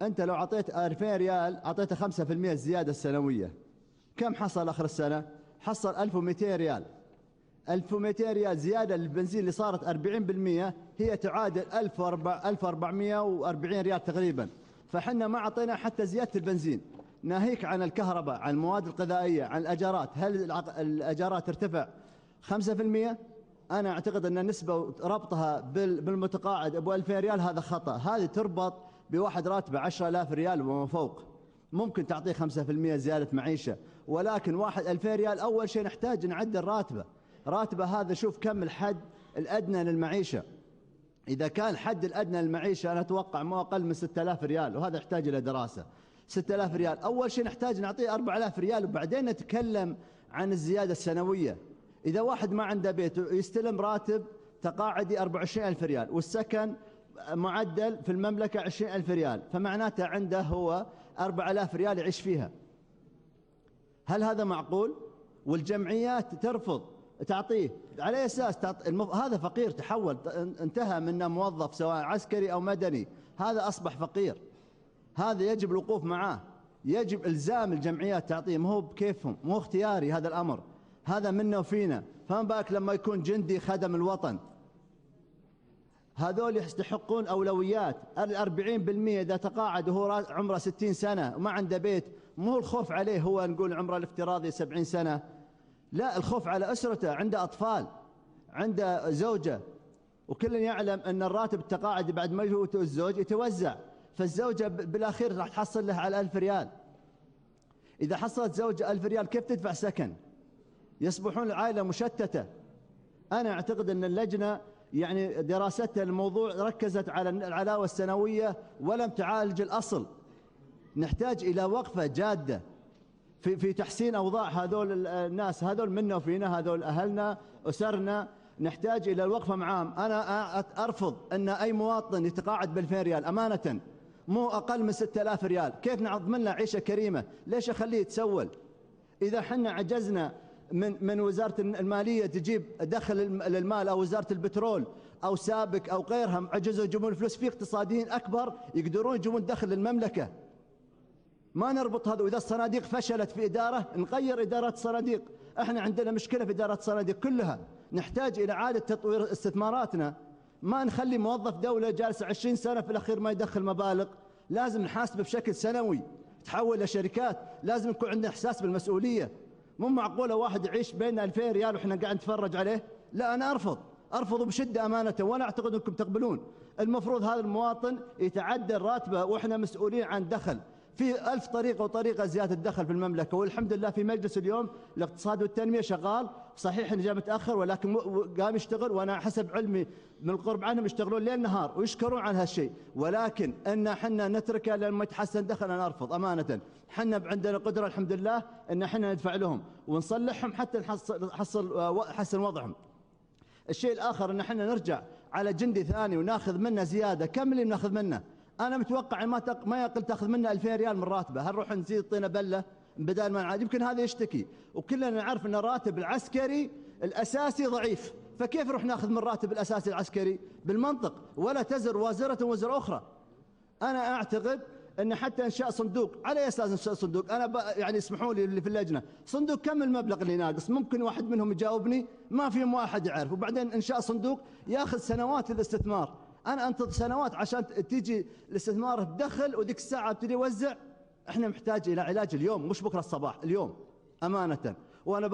أنت لو أعطيت 2000 ريال أعطيته 5% الزيادة السنوية، كم حصل آخر السنة؟ حصل 1200 ريال. 1200 ريال زيادة للبنزين اللي صارت 40%، هي تعادل 1440 ريال تقريبا. فحنا ما أعطينا حتى زيادة البنزين، ناهيك عن الكهرباء، عن المواد الغذائية، عن الأجارات. هل الأجارات ترتفع 5%؟ أنا أعتقد أن النسبة ربطها بالمتقاعد أبو 2000 ريال هذا خطأ. هذه تربط بواحد راتبه 10,000 ريال وما فوق، ممكن تعطيه 5% زيادة معيشة. ولكن واحد 2000 ريال أول شيء نحتاج نعدل راتبه هذا. شوف كم الحد الأدنى للمعيشة. إذا كان الحد الأدنى للمعيشة أنا أتوقع ما أقل من 6000 ريال، وهذا يحتاج إلى دراسة. 6000 ريال أول شيء نحتاج نعطيه 4000 ريال، وبعدين نتكلم عن الزيادة السنوية. إذا واحد ما عنده بيت يستلم راتب تقاعدي 24,000 ريال، والسكن معدل في المملكة 20,000 ريال، فمعناته عنده هو 4000 ريال يعيش فيها. هل هذا معقول؟ والجمعيات ترفض تعطيه على أساس هذا فقير، تحول، انتهى من موظف سواء عسكري أو مدني، هذا أصبح فقير. هذا يجب الوقوف معاه، يجب إلزام الجمعيات تعطيه، ما هو بكيفهم، مو اختياري هذا الأمر، هذا منا وفينا. فما بالك لما يكون جندي خدم الوطن؟ هذول يستحقون أولويات. 40% إذا تقاعد وهو عمره 60 سنة وما عنده بيت، مو الخوف عليه هو نقول عمره الافتراضي 70 سنة، لا، الخوف على أسرته، عنده أطفال، عنده زوجة، وكل يعلم أن الراتب التقاعدي بعد ما يفوت الزوج يتوزع، فالزوجة بالأخير راح تحصل لها على 1000 ريال. إذا حصلت زوجة 1000 ريال كيف تدفع سكن؟ يصبحون العائلة مشتتة. أنا أعتقد أن اللجنة يعني دراستها الموضوع ركزت على العلاوة السنوية ولم تعالج الأصل. نحتاج إلى وقفة جادة في تحسين أوضاع هذول الناس، هذول منا وفينا، هذول أهلنا أسرنا، نحتاج إلى الوقفة معهم. أنا أرفض أن أي مواطن يتقاعد ب2000 ريال أمانة، مو أقل من 6000 ريال. كيف نضمن له عيشة كريمة؟ ليش أخليه يتسول؟ إذا حنا عجزنا من وزارة المالية تجيب دخل للمال، أو وزارة البترول أو سابك أو غيرها عجزوا يجيبون الفلوس، في اقتصاديين أكبر يقدرون يجيبون دخل للمملكة. ما نربط هذا. وإذا الصناديق فشلت في إدارة نغير إدارات الصناديق. احنا عندنا مشكلة في إدارات الصناديق كلها، نحتاج إلى إعادة تطوير استثماراتنا. ما نخلي موظف دولة جالس 20 سنة في الأخير ما يدخل مبالغ. لازم نحاسبه بشكل سنوي، تحول لشركات، لازم يكون عندنا إحساس بالمسؤولية. مو معقولة واحد يعيش بين 2000 ريال وإحنا قاعد نتفرج عليه. لا، أنا أرفض بشدة أمانة، وأنا أعتقد أنكم تقبلون. المفروض هذا المواطن يتعدل راتبه، وإحنا مسؤولين عن دخل. في 1000 طريقة وطريقة زيادة الدخل في المملكة، والحمد لله في مجلس اليوم الاقتصاد والتنمية شغال. صحيح إنه جاء متأخر ولكن قام يشتغل، وأنا حسب علمي من القرب عنهم يشتغلون ليل نهار ويشكرون على هالشيء. ولكن إن حنا نتركه لما يتحسن دخل، أنا أرفض أمانة. حنا عندنا قدرة الحمد لله إن حنا ندفع لهم ونصلحهم حتى نحسن وضعهم. الشيء الآخر إن حنا نرجع على جندي ثاني وناخذ منه زيادة. كم اللي بناخذ منه؟ أنا متوقع ما يقل تأخذ منه 2000 ريال من راتبه. هل نروح نزيد طينة بلة بدل ما نعاد؟ يمكن هذا يشتكي، وكلنا نعرف أن الراتب العسكري الأساسي ضعيف، فكيف نروح ناخذ من الراتب الأساسي العسكري؟ بالمنطق، ولا تزر وازرة وزر أخرى. أنا أعتقد أن حتى إنشاء صندوق، على أساس إنشاء صندوق، أنا يعني اسمحوا لي اللي في اللجنة، صندوق كم المبلغ اللي ناقص؟ ممكن واحد منهم يجاوبني، ما في واحد يعرف. وبعدين إنشاء صندوق يأخذ سنوات الاستثمار. أنا أنتظر سنوات عشان تيجي الاستثمار تدخل، وذيك الساعة ابتدي يوزع. إحنا محتاج إلى علاج اليوم، مش بكرة الصباح، اليوم أمانة. وأنا